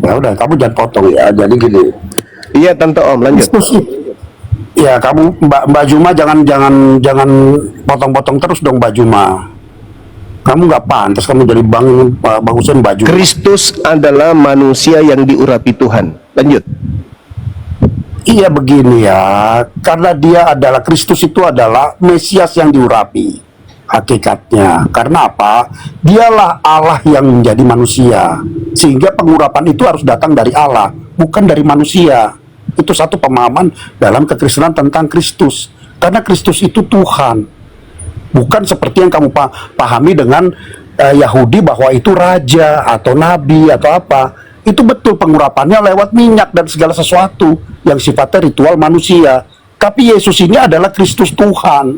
Ya udah, kamu jangan potong ya. Jadi gini. Iya Tante Om, lanjut. Ya kamu Mbak Juma jangan potong-potong terus dong Mbak Juma. Kamu nggak pantas kamu jadi bagusan Mbak Juma. Kristus adalah manusia yang diurapi Tuhan. Lanjut. Iya begini ya, karena dia adalah Kristus itu adalah Mesias yang diurapi hakikatnya. Karena apa? Dialah Allah yang menjadi manusia, sehingga pengurapan itu harus datang dari Allah, bukan dari manusia. Itu satu pemahaman dalam kekristenan tentang Kristus. Karena Kristus itu Tuhan, bukan seperti yang kamu pahami dengan Yahudi bahwa itu raja atau nabi atau apa. Itu betul pengurapannya lewat minyak dan segala sesuatu yang sifatnya ritual manusia. Tapi Yesus ini adalah Kristus Tuhan.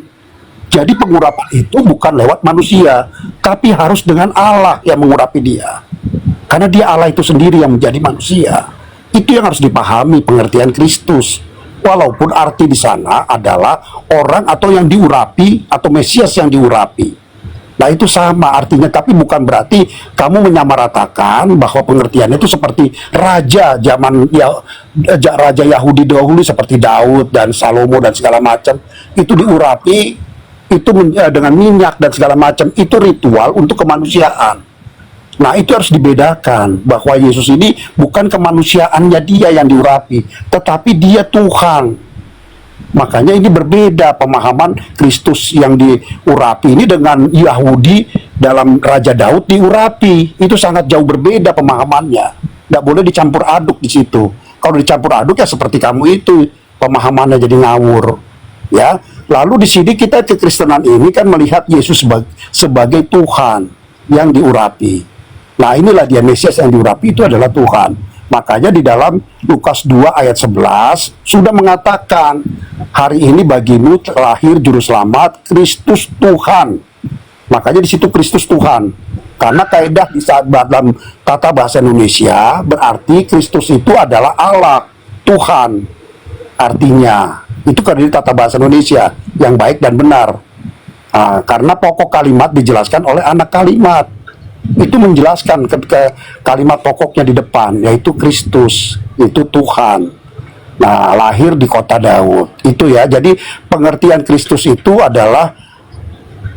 Jadi pengurapan itu bukan lewat manusia, tapi harus dengan Allah yang mengurapi dia. Karena dia Allah itu sendiri yang menjadi manusia. Itu yang harus dipahami pengertian Kristus. Walaupun arti di sana adalah orang atau yang diurapi atau Mesias yang diurapi. Nah itu sama artinya, tapi bukan berarti kamu menyamaratakan bahwa pengertiannya itu seperti raja zaman raja Yahudi dahulu seperti Daud dan Salomo dan segala macam. Itu diurapi itu dengan minyak dan segala macam. Itu ritual untuk kemanusiaan. Nah itu harus dibedakan bahwa Yesus ini bukan kemanusiaannya dia yang diurapi, tetapi dia Tuhan. Makanya ini berbeda pemahaman Kristus yang diurapi ini dengan Yahudi dalam Raja Daud diurapi. Itu sangat jauh berbeda pemahamannya. Tidak boleh dicampur aduk di situ. Kalau dicampur aduk ya seperti kamu itu pemahamannya jadi ngawur. Ya, lalu di sini kita kekristenan ini kan melihat Yesus sebagai Tuhan yang diurapi. Nah inilah dia Mesias yang diurapi itu adalah Tuhan. Makanya di dalam Lukas 2 ayat 11 sudah mengatakan, hari ini bagimu lahir juru selamat Kristus Tuhan. Makanya di situ Kristus Tuhan. Karena kaidah di saat dalam tata bahasa Indonesia berarti Kristus itu adalah Allah, Tuhan. Artinya itu karena di tata bahasa Indonesia yang baik dan benar. Karena pokok kalimat dijelaskan oleh anak kalimat. Itu menjelaskan ketika kalimat pokoknya di depan, yaitu Kristus, itu Tuhan. Nah, lahir di kota Daud. Itu ya, jadi pengertian Kristus itu adalah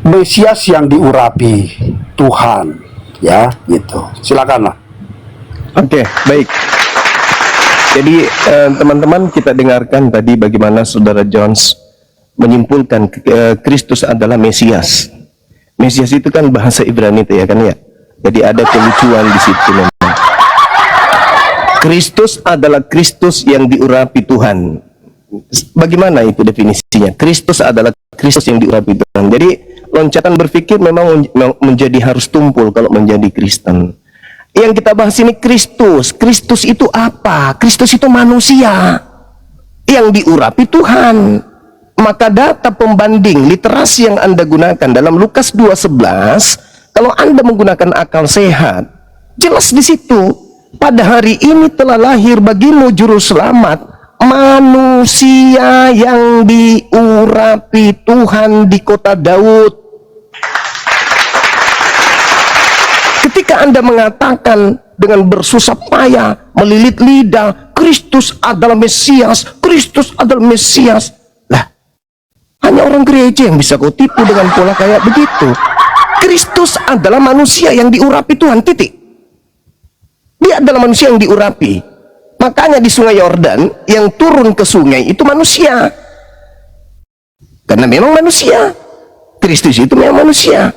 Mesias yang diurapi Tuhan. Ya, gitu. Silakanlah. Oke, baik. Jadi teman-teman kita dengarkan tadi bagaimana Saudara Jones menyimpulkan Kristus adalah Mesias. Mesias itu kan bahasa Ibrani itu ya kan ya. Jadi ada kelucuan di situ memang. Kristus adalah Kristus yang diurapi Tuhan. Bagaimana itu definisinya? Kristus adalah Kristus yang diurapi Tuhan. Jadi loncatan berpikir memang menjadi harus tumpul kalau menjadi Kristen. Yang kita bahas ini Kristus. Kristus itu apa? Kristus itu manusia yang diurapi Tuhan. Maka data pembanding literasi yang Anda gunakan dalam Lukas 2:11, kalau Anda menggunakan akal sehat, jelas di situ, pada hari ini telah lahir bagimu juru selamat, manusia yang diurapi Tuhan di kota Daud. Ketika Anda mengatakan dengan bersusah payah, melilit lidah, Kristus adalah Mesias, Kristus adalah Mesias. Lah, hanya orang gereja yang bisa kau tipu dengan pola kayak begitu. Kristus adalah manusia yang diurapi Tuhan, titik. Dia adalah manusia yang diurapi. Makanya di sungai Yordan, yang turun ke sungai itu manusia. Karena memang manusia. Kristus itu memang manusia.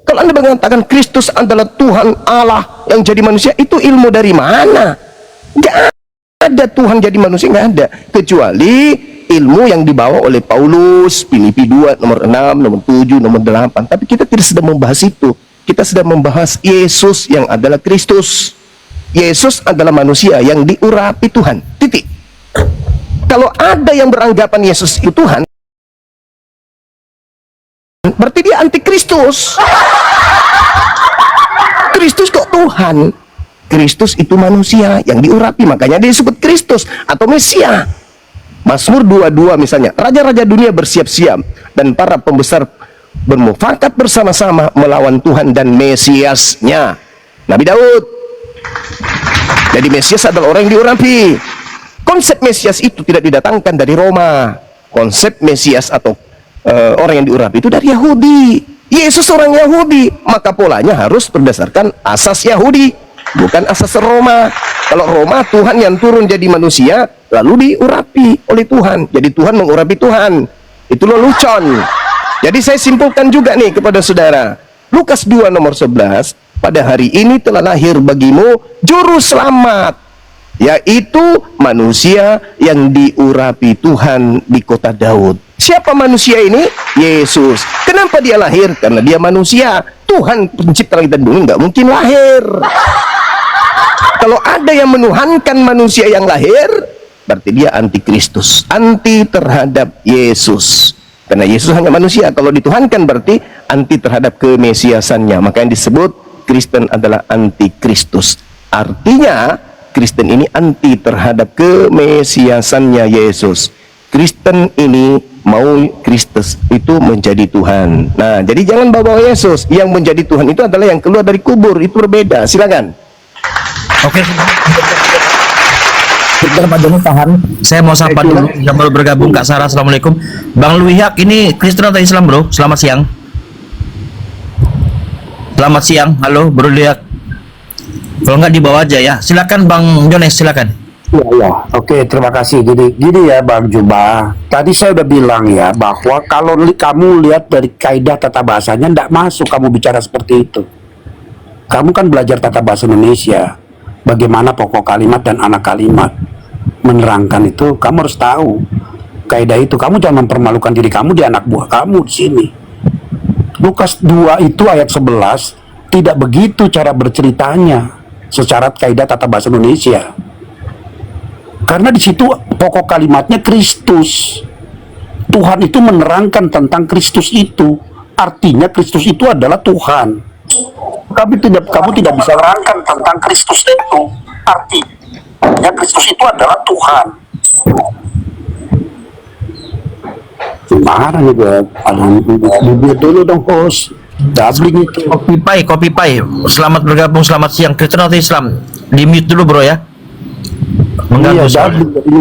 Kalau Anda mengatakan Kristus adalah Tuhan Allah yang jadi manusia, itu ilmu dari mana? Gak ada Tuhan jadi manusia, gak ada. Kecuali ilmu yang dibawa oleh Paulus, Filipi 2, nomor 6, nomor 7, nomor 8. Tapi kita tidak sedang membahas itu. Kita sedang membahas Yesus yang adalah Kristus. Yesus adalah manusia yang diurapi Tuhan. Titik. Kalau ada yang beranggapan Yesus itu Tuhan, berarti dia anti Kristus. Kristus kok Tuhan? Kristus itu manusia yang diurapi, makanya dia disebut Kristus atau Mesia. Mazmur 22 misalnya, raja-raja dunia bersiap-siap dan para pembesar bermufakat bersama-sama melawan Tuhan dan Mesiasnya, Nabi Daud. Jadi Mesias adalah orang yang diurapi. Konsep Mesias itu tidak didatangkan dari Roma. Konsep Mesias atau orang yang diurapi itu dari Yahudi. Yesus orang Yahudi, maka polanya harus berdasarkan asas Yahudi, bukan asas Roma. Kalau Roma, Tuhan yang turun jadi manusia lalu diurapi oleh Tuhan. Jadi Tuhan mengurapi Tuhan. Itu lelucon. Jadi saya simpulkan juga nih kepada saudara, Lukas 2 nomor 11, pada hari ini telah lahir bagimu juru selamat, yaitu manusia yang diurapi Tuhan di kota Daud. Siapa manusia ini? Yesus. Kenapa dia lahir? Karena dia manusia. Tuhan pencipta langit dan bumi nggak mungkin lahir. Kalau ada yang menuhankan manusia yang lahir, berarti dia antikristus, anti terhadap Yesus. Karena Yesus hanya manusia. Kalau dituhankan berarti anti terhadap kemesiasannya. Maka yang disebut Kristen adalah antikristus. Artinya Kristen ini anti terhadap kemesiasannya Yesus. Kristen ini mau Kristus itu menjadi Tuhan. Nah, jadi jangan bawa Yesus. Yang menjadi Tuhan itu adalah yang keluar dari kubur. Itu berbeda. Silakan. Oke. Sebentar Pak Joni tahan. Saya mau sapa dulu yang baru bergabung, Kak Sarah. Assalamualaikum. Bang Luihak ini Kristen atau Islam, Bro? Selamat siang. Selamat siang. Halo, Bro Luihak. Kalau nggak dibawa aja ya. Silakan Bang Jones, silakan. Ya. Oke, terima kasih. Gini ya Bang Juba. Tadi saya udah bilang ya bahwa kalau kamu lihat dari kaidah tata bahasanya, nggak masuk kamu bicara seperti itu. Kamu kan belajar tata bahasa Indonesia. Bagaimana pokok kalimat dan anak kalimat. Menerangkan itu, kamu harus tahu kaidah itu. Kamu jangan mempermalukan diri kamu di anak buah kamu di sini. Lukas 2 itu ayat 11 tidak begitu cara berceritanya secara kaidah tata bahasa Indonesia. Karena di situ pokok kalimatnya Kristus. Tuhan itu menerangkan tentang Kristus itu. Artinya Kristus itu adalah Tuhan. Kamu tidak bisa menerangkan tentang Kristus itu. Artinya Kristus itu adalah Tuhan. Gimana juga? Bibir dulu dong, host. Dabling itu. Kopi Pai. Selamat bergabung, selamat siang. Kristen atau Islam? Di mute dulu, Bro ya. Mengganggu.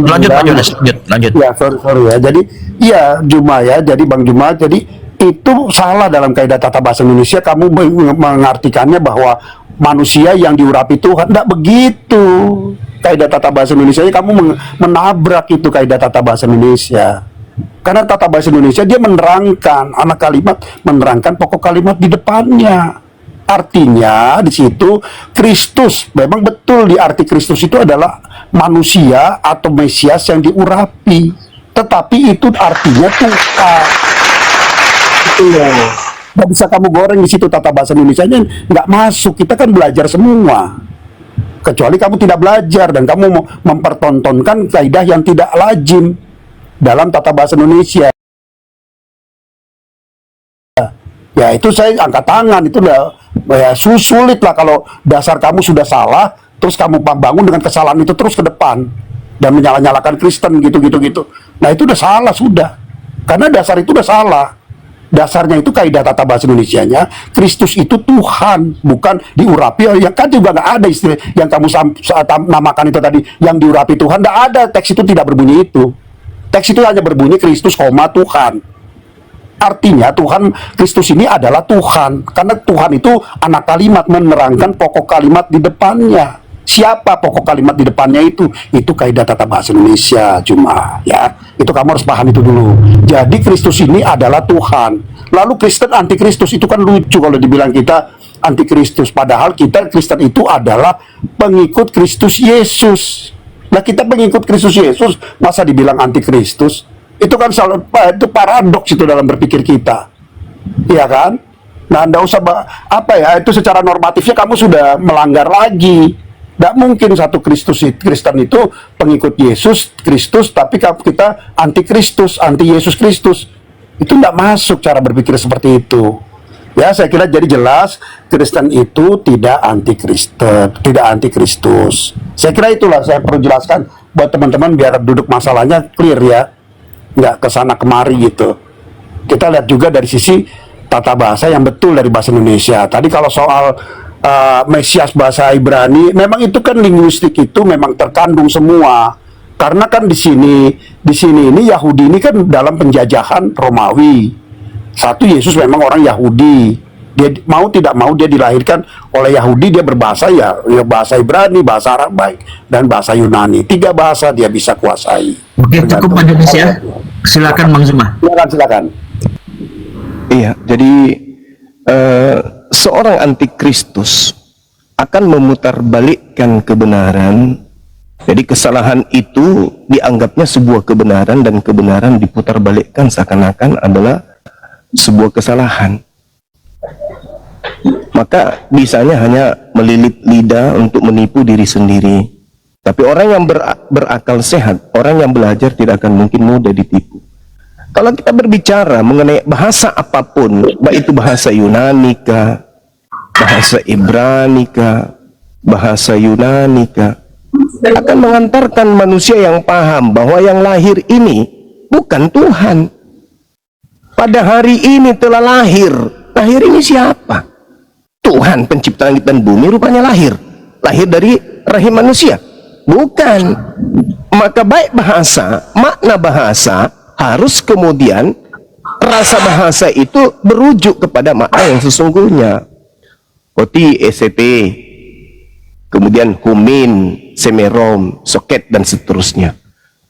Lanjut Pak Jones, lanjut. Ya, sorry ya. Jadi, iya Juma ya. Jadi Bang Juma, jadi itu salah dalam kaidah tata bahasa Indonesia. Kamu mengartikannya bahwa manusia yang diurapi Tuhan. Tidak begitu. Kaidah tata bahasa Indonesia kamu menabrak itu kaidah tata bahasa Indonesia. Karena tata bahasa Indonesia dia menerangkan anak kalimat, menerangkan pokok kalimat di depannya. Artinya di situ Kristus, memang betul di arti Kristus itu adalah manusia atau Mesias yang diurapi. Tetapi itu artinya Tuhan. Itu loh. Nggak bisa kamu goreng di situ tata bahasa Indonesia-nya nggak masuk. Kita kan belajar semua. Kecuali kamu tidak belajar dan kamu mau mempertontonkan kaidah yang tidak lazim dalam tata bahasa Indonesia. Ya itu saya angkat tangan, itu udah ya, sulit lah kalau dasar kamu sudah salah, terus kamu bangun dengan kesalahan itu terus ke depan dan menyalah-nyalakan Kristen gitu. Nah itu udah salah sudah, karena dasar itu udah salah. Dasarnya itu kaidah tata bahasa Indonesianya Kristus itu Tuhan, bukan diurapi. Yang kan juga nggak ada istilah yang kamu namakan itu tadi yang diurapi Tuhan, nggak ada. Teks itu tidak berbunyi itu. Teks itu hanya berbunyi Kristus, Tuhan. Artinya Tuhan Kristus ini adalah Tuhan. Karena Tuhan itu anak kalimat, menerangkan pokok kalimat di depannya. Siapa pokok kalimat di depannya itu? Itu kaidah tata bahasa Indonesia cuma ya. Itu kamu harus paham itu dulu. Jadi Kristus ini adalah Tuhan. Lalu Kristen antikristus itu kan lucu kalau dibilang kita antikristus. Padahal kita Kristen itu adalah pengikut Kristus Yesus. Nah kita pengikut Kristus Yesus, masa dibilang antikristus? Itu kan itu paradoks itu dalam berpikir kita, iya kan? Nah, nggak usah itu secara normatifnya kamu sudah melanggar lagi. Nggak mungkin satu Kristen itu pengikut Yesus Kristus, tapi kita antikristus, anti Yesus Kristus. Itu nggak masuk cara berpikir seperti itu. Ya, saya kira jadi jelas Kristen itu tidak antikristen, tidak antikristus. Saya kira itulah saya perlu jelaskan buat teman-teman biar duduk masalahnya clear ya, nggak kesana kemari gitu. Kita lihat juga dari sisi tata bahasa yang betul dari bahasa Indonesia. Tadi kalau soal Mesias bahasa Ibrani, memang itu kan linguistik itu memang terkandung semua. Karena kan di sini ini Yahudi ini kan dalam penjajahan Romawi. Satu, Yesus memang orang Yahudi. Dia mau tidak mau dia dilahirkan oleh Yahudi, dia berbahasa ya bahasa Ibrani, bahasa Arab baik, dan bahasa Yunani. 3 bahasa dia bisa kuasai. Oke, cukup Pak Jones ya. Silakan Bang Zuma. Silakan. Iya, jadi seorang antikristus akan memutarbalikkan kebenaran. Jadi kesalahan itu dianggapnya sebuah kebenaran, dan kebenaran diputarbalikkan seakan-akan adalah sebuah kesalahan. Maka bisanya hanya melilit lidah untuk menipu diri sendiri. Tapi orang yang berakal sehat, orang yang belajar tidak akan mungkin mudah ditipu. Kalau kita berbicara mengenai bahasa apapun, baik itu bahasa Yunani kah, bahasa Ibrani kah, bahasa Yunani kah, akan mengantarkan manusia yang paham bahwa yang lahir ini bukan Tuhan. Pada hari ini telah lahir. Lahir ini siapa? Tuhan pencipta langit dan bumi rupanya lahir. Lahir dari rahim manusia? Bukan. Maka baik bahasa, makna bahasa, harus kemudian rasa bahasa itu berujuk kepada makna yang sesungguhnya. Koti, ECT, kemudian humin, semerom, soket, dan seterusnya.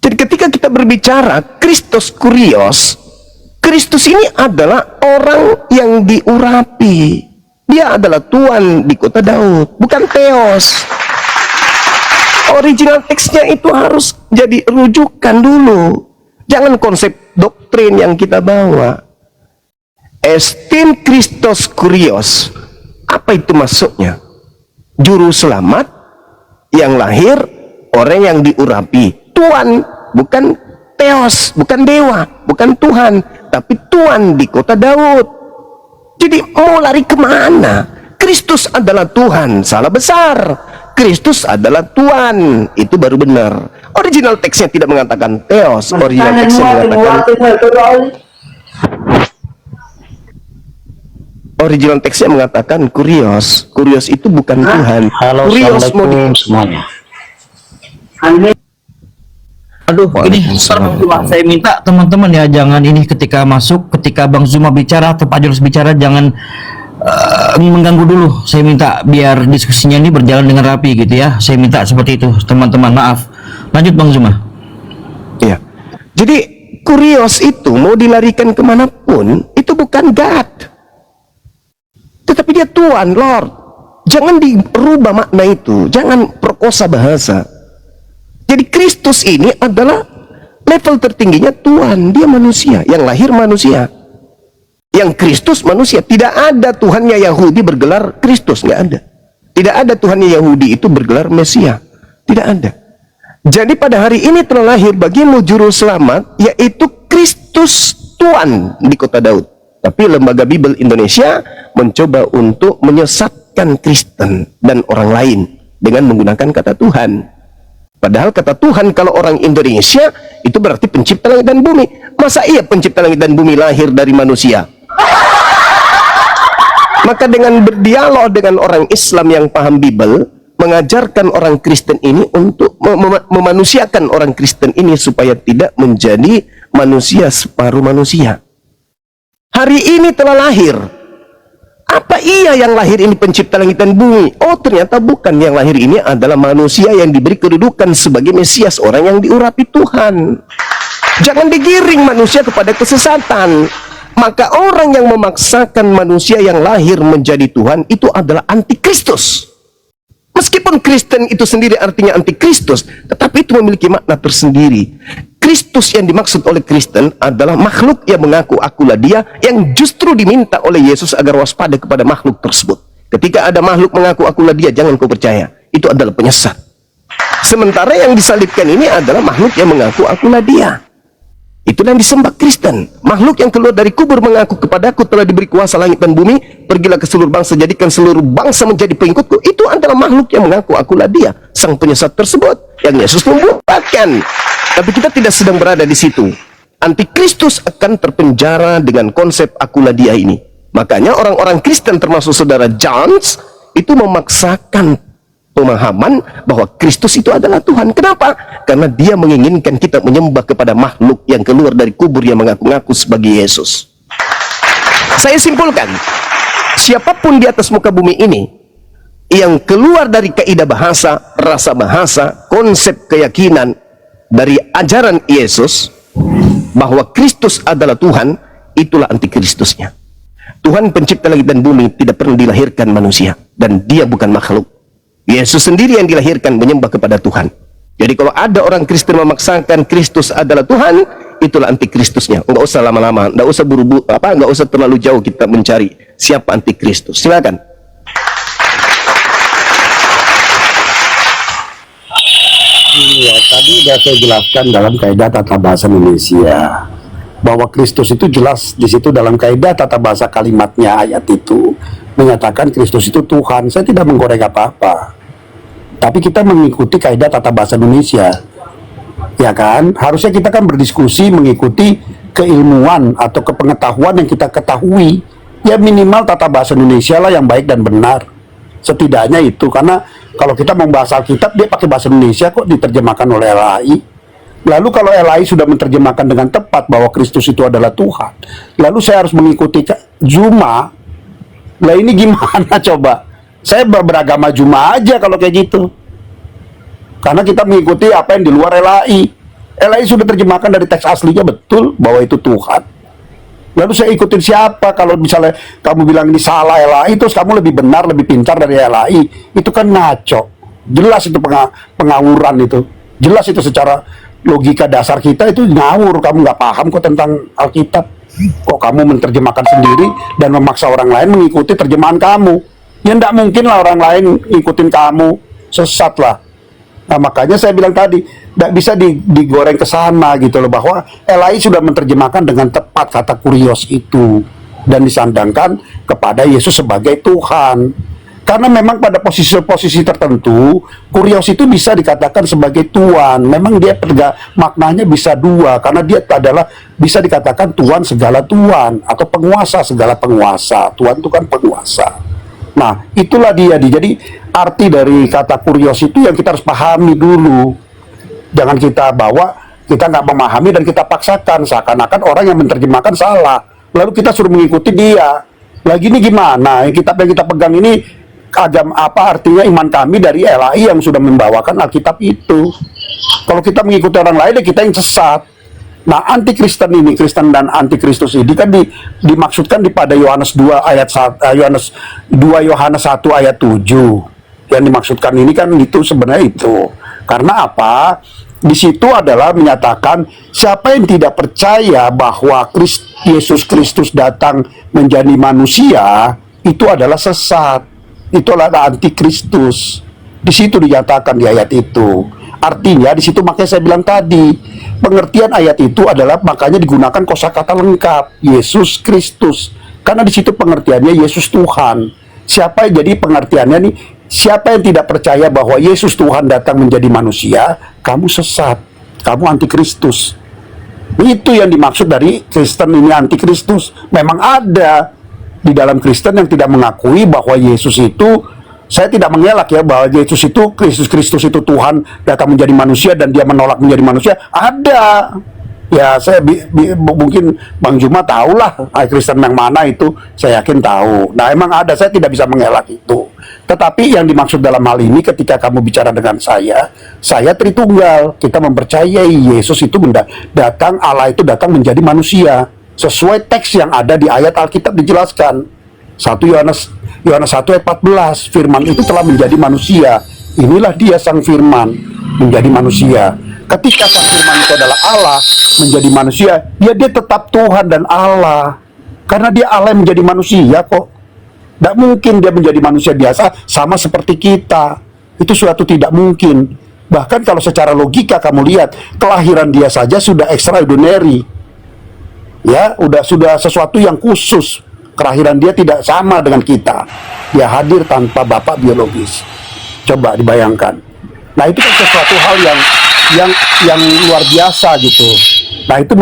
Jadi ketika kita berbicara Kristus Kurios, Kristus ini adalah orang yang diurapi. Dia adalah Tuhan di kota Daud, bukan Theos. Original teksnya itu harus jadi rujukan dulu. Jangan konsep doktrin yang kita bawa. Estin Christos Kurios, apa itu maksudnya? Juru selamat yang lahir, orang yang diurapi. Tuhan, bukan Theos, bukan dewa, bukan Tuhan, tapi Tuhan di kota Daud. Jadi mau lari kemana? Kristus adalah Tuhan, salah besar. Kristus adalah Tuhan, itu baru benar. Original teksnya tidak mengatakan Theos, original teksnya mengatakan original teksnya mengatakan Kurios. Kurios itu bukan Tuhan. Halo, Kurios assalamualaikum semuanya. Aduh, ini Bang Zuma, saya minta teman-teman ya, jangan ini ketika Bang Zuma bicara atau Pak Jones bicara, jangan mengganggu dulu. Saya minta biar diskusinya ini berjalan dengan rapi gitu ya. Saya minta seperti itu teman-teman, maaf. Lanjut Bang Zuma. Iya. Jadi Kurios itu mau dilarikan kemanapun, itu bukan God, tetapi dia Tuhan, Lord. Jangan dirubah makna itu, jangan perkosa bahasa. Jadi Kristus ini adalah level tertingginya Tuhan. Dia manusia, yang lahir manusia, yang Kristus manusia. Tidak ada Tuhannya Yahudi bergelar Kristus, nggak ada. Tidak ada Tuhannya Yahudi itu bergelar Mesia, tidak ada. Jadi pada hari ini telah lahir bagimu juru selamat, yaitu Kristus Tuhan di kota Daud. Tapi Lembaga Bible Indonesia mencoba untuk menyesatkan Kristen dan orang lain dengan menggunakan kata Tuhan. Padahal kata Tuhan kalau orang Indonesia itu berarti pencipta langit dan bumi. Masa iya pencipta langit dan bumi lahir dari manusia? Maka dengan berdialog dengan orang Islam yang paham Bible, mengajarkan orang Kristen ini untuk memanusiakan orang Kristen ini supaya tidak menjadi manusia separuh manusia. Hari ini telah lahir. Apa iya yang lahir ini pencipta langit dan bumi? Oh, ternyata bukan. Yang lahir ini adalah manusia yang diberi kedudukan sebagai Mesias, orang yang diurapi Tuhan. Jangan digiring manusia kepada kesesatan. Maka orang yang memaksakan manusia yang lahir menjadi Tuhan itu adalah antikristus. Meskipun Kristen itu sendiri artinya antikristus, tetapi itu memiliki makna tersendiri. Kristus yang dimaksud oleh Kristen adalah makhluk yang mengaku akulah dia, yang justru diminta oleh Yesus agar waspada kepada makhluk tersebut. Ketika ada makhluk mengaku akulah dia, jangan kau percaya, itu adalah penyesat. Sementara yang disalibkan ini adalah makhluk yang mengaku akulah dia. Itulah yang disembah Kristen. Makhluk yang keluar dari kubur mengaku kepadaku telah diberi kuasa langit dan bumi, pergilah ke seluruh bangsa, jadikan seluruh bangsa menjadi pengikutku. Itu adalah makhluk yang mengaku akulah dia, sang penyesat tersebut yang Yesus membuatkan. Tapi kita tidak sedang berada di situ. Antikristus akan terpenjara dengan konsep akulah dia ini. Makanya orang-orang Kristen termasuk saudara Jones itu memaksakan pemahaman bahwa Kristus itu adalah Tuhan. Kenapa? Karena dia menginginkan kita menyembah kepada makhluk yang keluar dari kubur yang mengaku-ngaku sebagai Yesus. Saya simpulkan, siapapun di atas muka bumi ini yang keluar dari kaidah bahasa, rasa bahasa, konsep keyakinan dari ajaran Yesus bahwa Kristus adalah Tuhan, itulah antikristusnya. Tuhan pencipta langit dan bumi tidak pernah dilahirkan manusia, dan dia bukan makhluk. Yesus sendiri yang dilahirkan menyembah kepada Tuhan. Jadi kalau ada orang Kristen memaksakan Kristus adalah Tuhan, itulah antikristusnya. Enggak usah lama-lama, enggak usah buru-buru, enggak usah terlalu jauh kita mencari siapa antikristus. Silakan. Iya, tadi sudah saya jelaskan dalam kaidah tata bahasa Indonesia bahwa Kristus itu jelas di situ dalam kaidah tata bahasa kalimatnya, ayat itu menyatakan Kristus itu Tuhan. Saya tidak menggoreng apa-apa, tapi kita mengikuti kaidah tata bahasa Indonesia, ya kan? Harusnya kita kan berdiskusi mengikuti keilmuan atau kepengetahuan yang kita ketahui. Ya minimal tata bahasa Indonesia lah yang baik dan benar, setidaknya itu. Karena kalau kita membahas Alkitab, dia pakai bahasa Indonesia kok diterjemahkan oleh LAI. Lalu kalau LAI sudah menerjemahkan dengan tepat bahwa Kristus itu adalah Tuhan, lalu saya harus mengikuti Juma. Lah ini gimana coba? Saya beragama Juma aja kalau kayak gitu. Karena kita mengikuti apa yang di luar LAI. LAI sudah terjemahkan dari teks aslinya betul bahwa itu Tuhan. Lalu saya ikutin siapa? Kalau misalnya kamu bilang ini salah LAI, terus kamu lebih benar, lebih pintar dari LAI, itu kan ngaco. Jelas itu pengawuran itu. Jelas itu secara logika dasar kita itu ngawur. Kamu nggak paham kok tentang Alkitab. Kok kamu menerjemahkan sendiri dan memaksa orang lain mengikuti terjemahan kamu? Ya nggak mungkin lah orang lain ngikutin kamu. Sesat lah. Nah makanya saya bilang tadi, nggak bisa digoreng ke sana gitu loh, bahwa LAI sudah menerjemahkan dengan tepat kata kurios itu dan disandangkan kepada Yesus sebagai Tuhan. Karena memang pada posisi-posisi tertentu kurios itu bisa dikatakan sebagai Tuhan. Memang dia maknanya bisa dua, karena dia adalah bisa dikatakan Tuhan segala Tuhan atau penguasa segala penguasa. Tuhan itu kan penguasa. Nah itulah dia. Jadi arti dari kata kurios itu yang kita harus pahami dulu. Jangan kita bawa, kita nggak memahami dan kita paksakan seakan-akan orang yang menerjemahkan salah, lalu kita suruh mengikuti dia. Lagi ini gimana? Kitab yang kita pegang ini agama apa, artinya iman kami dari LAI yang sudah membawakan Alkitab itu. Kalau kita mengikuti orang lain, ya kita yang sesat. Nah, antikristen ini, Kristen dan antikristus ini kan dimaksudkan di pada Yohanes 2 ayat 1 ayat 7. Yang dimaksudkan ini kan itu sebenarnya itu. Karena apa? Di situ adalah menyatakan siapa yang tidak percaya bahwa Yesus Kristus datang menjadi manusia, itu adalah sesat. Itu adalah antikristus. Di situ dinyatakan di ayat itu. Artinya di situ makanya saya bilang tadi, pengertian ayat itu adalah makanya digunakan kosakata lengkap Yesus Kristus. Karena di situ pengertiannya Yesus Tuhan. Siapa yang jadi pengertiannya nih? Siapa yang tidak percaya bahwa Yesus Tuhan datang menjadi manusia, kamu sesat. Kamu antikristus. Itu yang dimaksud dari Kristen ini antikristus. Memang ada di dalam Kristen yang tidak mengakui bahwa Yesus itu, saya tidak mengelak ya bahwa Yesus itu, Kristus itu Tuhan datang menjadi manusia dan dia menolak menjadi manusia. Ada. Ya saya mungkin Bang Juma tahulah Kristen yang mana itu, saya yakin tahu. Nah emang ada, saya tidak bisa mengelak itu. Tetapi yang dimaksud dalam hal ini ketika kamu bicara dengan saya Tritunggal. Kita mempercayai Yesus itu datang, Allah itu datang menjadi manusia. Sesuai teks yang ada di ayat Alkitab dijelaskan. 1 Yohanes 1 ayat 14, firman itu telah menjadi manusia. Inilah dia sang firman menjadi manusia. Ketika sang firman itu adalah Allah menjadi manusia, dia tetap Tuhan dan Allah. Karena dia Allah yang menjadi manusia kok. Tidak mungkin dia menjadi manusia biasa sama seperti kita. Itu suatu tidak mungkin. Bahkan kalau secara logika kamu lihat, kelahiran dia saja sudah extraordinary. Ya, sudah sesuatu yang khusus. Kelahiran dia tidak sama dengan kita. Dia hadir tanpa bapak biologis. Coba dibayangkan. Nah, itu kan sesuatu hal yang luar biasa gitu. Nah, itu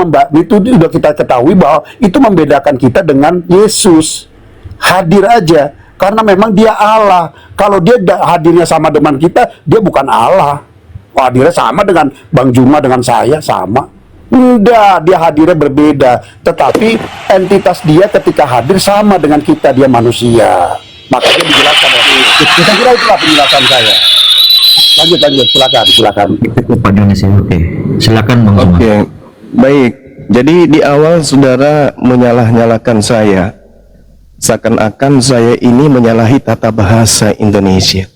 sudah kita ketahui bahwa itu membedakan kita dengan Yesus. Hadir aja. karena memang dia Allah. Kalau dia hadirnya sama dengan kita, dia bukan Allah. Hadirnya sama dengan Bang Juma, dengan saya sama. Enggak, dia hadirnya berbeda. Tetapi entitas dia ketika hadir sama dengan kita, dia manusia. Makanya dijelaskan. Kita kira itulah penjelasan saya. Lanjut, silakan. Cukup Pak Jones ya. Oke. Silakan Bang Juma. Oke, baik. Jadi di awal saudara menyalah-nyalakan saya, seakan-akan saya ini menyalahi tata bahasa Indonesia.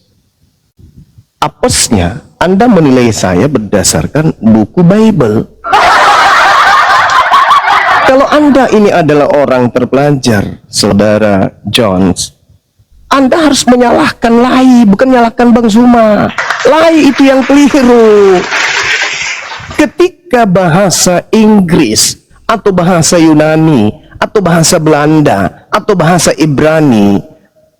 Apesnya, Anda menilai saya berdasarkan buku Bible. Kalau Anda ini adalah orang terpelajar, saudara Jones, Anda harus menyalahkan Lai, bukan menyalahkan Bang Zuma. Lai itu yang keliru. Ketika bahasa Inggris atau bahasa Yunani atau bahasa Belanda atau bahasa Ibrani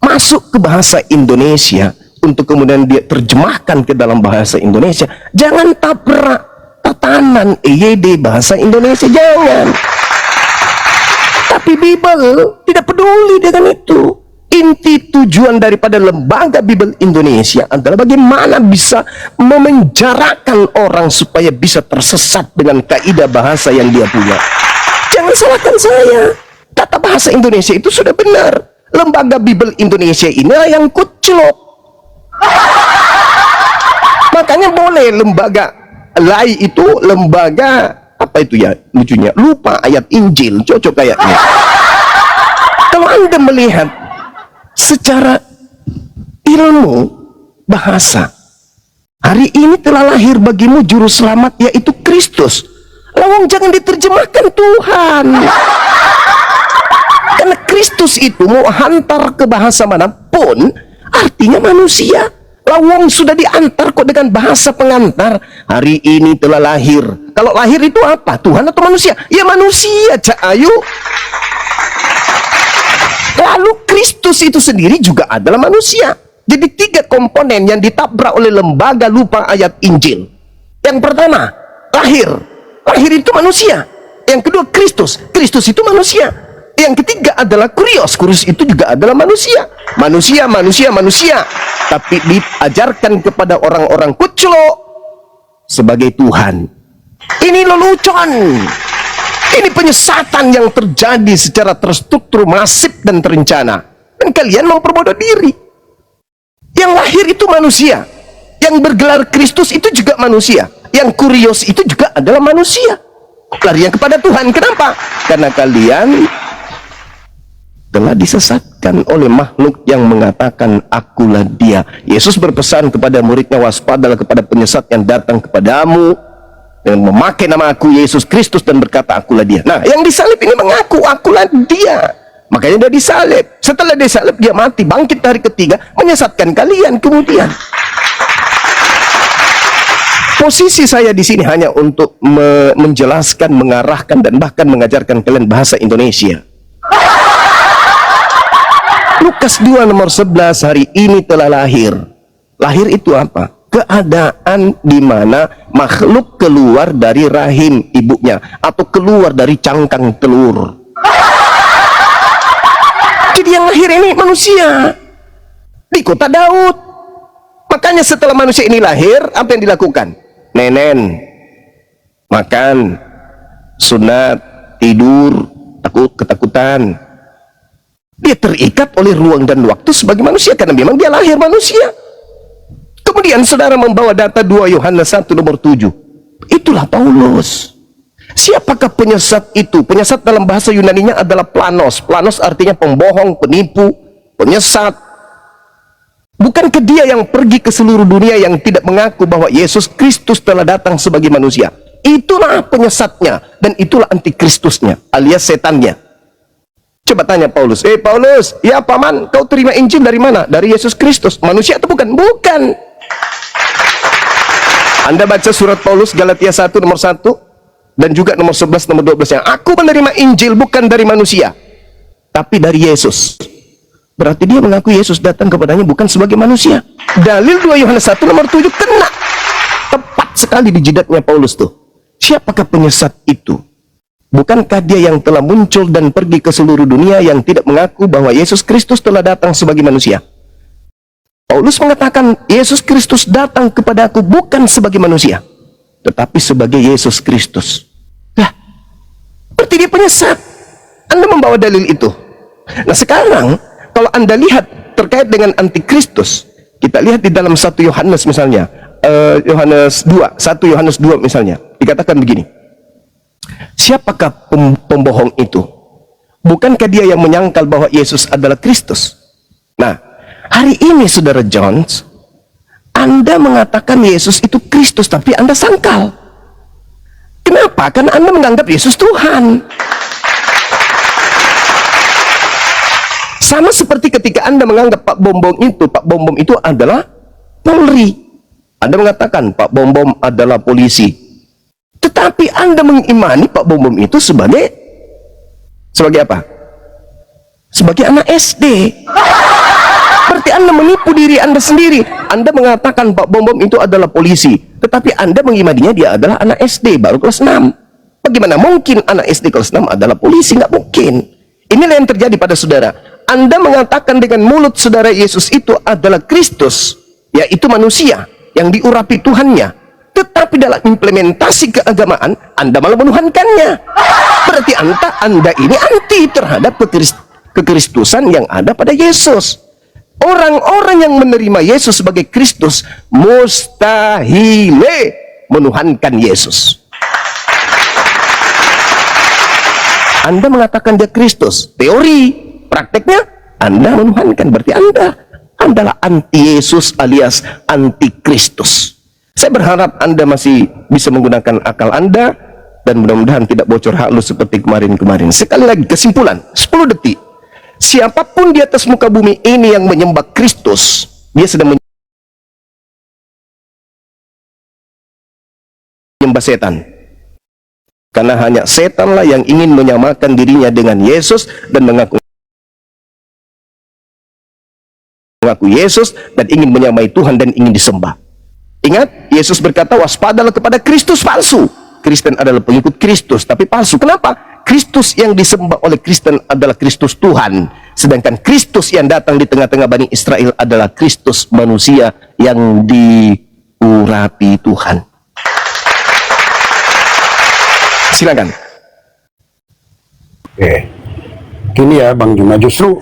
masuk ke bahasa Indonesia untuk kemudian dia terjemahkan ke dalam bahasa Indonesia, jangan tabrak tatanan EYD bahasa Indonesia, jangan. Tapi Bible tidak peduli dengan itu. Inti tujuan daripada lembaga Bible Indonesia adalah bagaimana bisa memenjarakan orang supaya bisa tersesat dengan kaidah bahasa yang dia punya. Jangan salahkan saya. Tata bahasa Indonesia itu sudah benar. Lembaga Bible Indonesia ini yang kuclok. Makanya boleh lembaga Lai itu lembaga apa itu ya, lucunya lupa ayat Injil, cocok ayatnya. Kalau Anda melihat secara ilmu bahasa, hari ini telah lahir bagimu juru selamat, yaitu Kristus. Lawang jangan diterjemahkan Tuhan, karena Kristus itu mau hantar ke bahasa manapun artinya manusia. Lawang sudah diantar kok dengan bahasa pengantar. Hari ini telah lahir. Kalau lahir itu apa? Tuhan atau manusia? Ya manusia, Cak Ayu. Lalu Kristus itu sendiri juga adalah manusia. Jadi tiga komponen yang ditabrak oleh lembaga lupa ayat Injil. Yang pertama, lahir. Lahir itu manusia. Yang kedua, Kristus. Kristus itu manusia. Yang ketiga adalah kurios. Kurios itu juga adalah manusia. Manusia. Tapi diajarkan kepada orang-orang kuclok sebagai Tuhan. Ini lelucon. Ini penyesatan yang terjadi secara terstruktur, masif dan terencana. Dan kalian memperbodoh diri. Yang lahir itu manusia. Yang bergelar Kristus itu juga manusia. Yang kurios itu juga adalah manusia. Larinya kepada Tuhan. Kenapa? Karena kalian telah disesatkan oleh makhluk yang mengatakan akulah dia. Yesus berpesan kepada muridnya, waspadalah kepada penyesat yang datang kepadamu dengan memakai nama aku Yesus Kristus dan berkata akulah dia. Nah, yang disalib ini mengaku akulah dia. Makanya dia disalib. Setelah disalib dia mati, bangkit hari ketiga, menyesatkan kalian kemudian. Posisi saya di sini hanya untuk menjelaskan, mengarahkan dan bahkan mengajarkan kalian bahasa Indonesia. Lukas 2 nomor 11, hari ini telah lahir. Lahir itu apa? Keadaan di mana makhluk keluar dari rahim ibunya atau keluar dari cangkang telur. Jadi yang lahir ini manusia di kota Daud. Makanya setelah manusia ini lahir, apa yang dilakukan? Nenen, makan, sunat, tidur, ketakutan. Dia terikat oleh ruang dan waktu sebagai manusia karena memang dia lahir manusia. Kemudian saudara membawa data 2 Yohanes 1 nomor 7. Itulah Paulus. Siapakah penyesat itu? Penyesat dalam bahasa Yunaninya adalah planos. Planos artinya pembohong, penipu, penyesat. Bukankah dia yang pergi ke seluruh dunia yang tidak mengaku bahwa Yesus Kristus telah datang sebagai manusia? Itulah penyesatnya dan itulah antikristusnya alias setannya. Coba tanya Paulus, Paulus, ya paman, kau terima Injil dari mana? Dari Yesus Kristus. Manusia atau bukan? Bukan. Anda baca surat Paulus Galatia 1 nomor 1 dan juga nomor 11 nomor 12 yang aku menerima Injil bukan dari manusia tapi dari Yesus. Berarti dia mengaku Yesus datang kepadanya bukan sebagai manusia. Dalil 2 Yohanes 1 nomor 7 kena tepat sekali di jidatnya Paulus tuh. Siapakah penyesat itu? Bukankah dia yang telah muncul dan pergi ke seluruh dunia yang tidak mengaku bahwa Yesus Kristus telah datang sebagai manusia? Paulus mengatakan, Yesus Kristus datang kepadaku bukan sebagai manusia, tetapi sebagai Yesus Kristus. Lah, berarti dia penyesat. Anda membawa dalil itu. Nah sekarang, kalau Anda lihat terkait dengan antikristus, kita lihat di dalam 1 Yohanes misalnya, Yohanes 2, 1 Yohanes 2 misalnya, dikatakan begini. Siapakah pembohong itu? Bukankah dia yang menyangkal bahwa Yesus adalah Kristus? Nah, hari ini Saudara Jones, Anda mengatakan Yesus itu Kristus, tapi Anda sangkal. Kenapa? Karena Anda menganggap Yesus Tuhan. Sama seperti ketika Anda menganggap Pak Bom itu adalah Polri. Anda mengatakan Pak Bom adalah polisi. Tetapi Anda mengimani Pak Bom itu sebagai apa? Sebagai anak SD. Berarti Anda menipu diri Anda sendiri. Anda mengatakan Pak Bom itu adalah polisi, tetapi Anda mengimaninya dia adalah anak SD baru kelas 6. Bagaimana mungkin anak SD kelas 6 adalah polisi? Nggak mungkin. Inilah yang terjadi pada saudara. Anda mengatakan dengan mulut saudara Yesus itu adalah Kristus, yaitu manusia yang diurapi Tuhannya, tetapi dalam implementasi keagamaan Anda malah menuhankannya. Berarti Anda ini anti terhadap kekristusan yang ada pada Yesus. Orang-orang yang menerima Yesus sebagai Kristus mustahil menuhankan Yesus. Anda mengatakan dia Kristus, teori. Prakteknya Anda menuhankan, berarti Anda adalah anti Yesus alias anti Kristus. Saya berharap Anda masih bisa menggunakan akal Anda dan mudah-mudahan tidak bocor halus seperti kemarin-kemarin. Sekali lagi kesimpulan, 10 detik. Siapapun di atas muka bumi ini yang menyembah Kristus, dia sedang menyembah setan. Karena hanya setanlah yang ingin menyamakan dirinya dengan Yesus dan mengaku Yesus dan ingin menyamai Tuhan dan ingin disembah. Ingat, Yesus berkata, waspadalah kepada Kristus palsu. Kristen adalah pengikut Kristus, tapi palsu. Kenapa? Kristus yang disembah oleh Kristen adalah Kristus Tuhan, sedangkan Kristus yang datang di tengah-tengah Bani Israel adalah Kristus manusia yang diurapi Tuhan. Silakan. Oke, gini ya Bang Juma, justru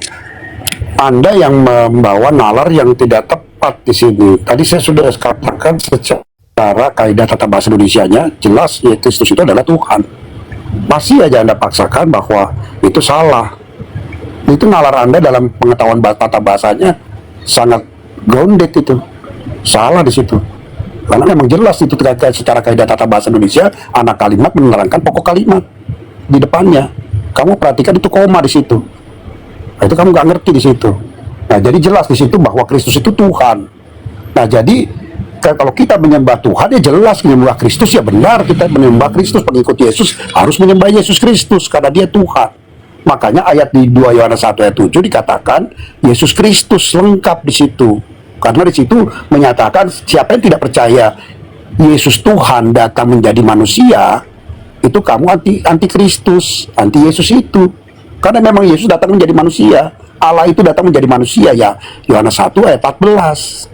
Anda yang membawa nalar yang tidak tepat di sini. Tadi saya sudah katakan secara kaidah tata bahasa Indonesianya jelas ya, Kristus itu adalah Tuhan. Masih aja Anda paksakan bahwa itu salah. Itu nalar Anda dalam pengetahuan tata bahasanya sangat grounded, itu salah di situ. Karena memang jelas itu secara kaidah tata bahasa Indonesia, anak kalimat menerangkan pokok kalimat di depannya. Kamu perhatikan itu koma di situ. Nah, itu kamu nggak ngerti di situ. Nah, jadi jelas di situ bahwa Kristus itu Tuhan. Nah, jadi kalau kita menyembah Tuhan ya jelas menyembah Kristus, ya benar kita menyembah Kristus. Pengikut Yesus harus menyembah Yesus Kristus karena dia Tuhan. Makanya ayat di 2 Yohanes 1 ayat 7 dikatakan Yesus Kristus lengkap di situ. Karena di situ menyatakan siapa yang tidak percaya Yesus Tuhan datang menjadi manusia, itu kamu anti Kristus, anti Yesus itu. Karena memang Yesus datang menjadi manusia, Allah itu datang menjadi manusia, ya Yohanes 1 ayat 14.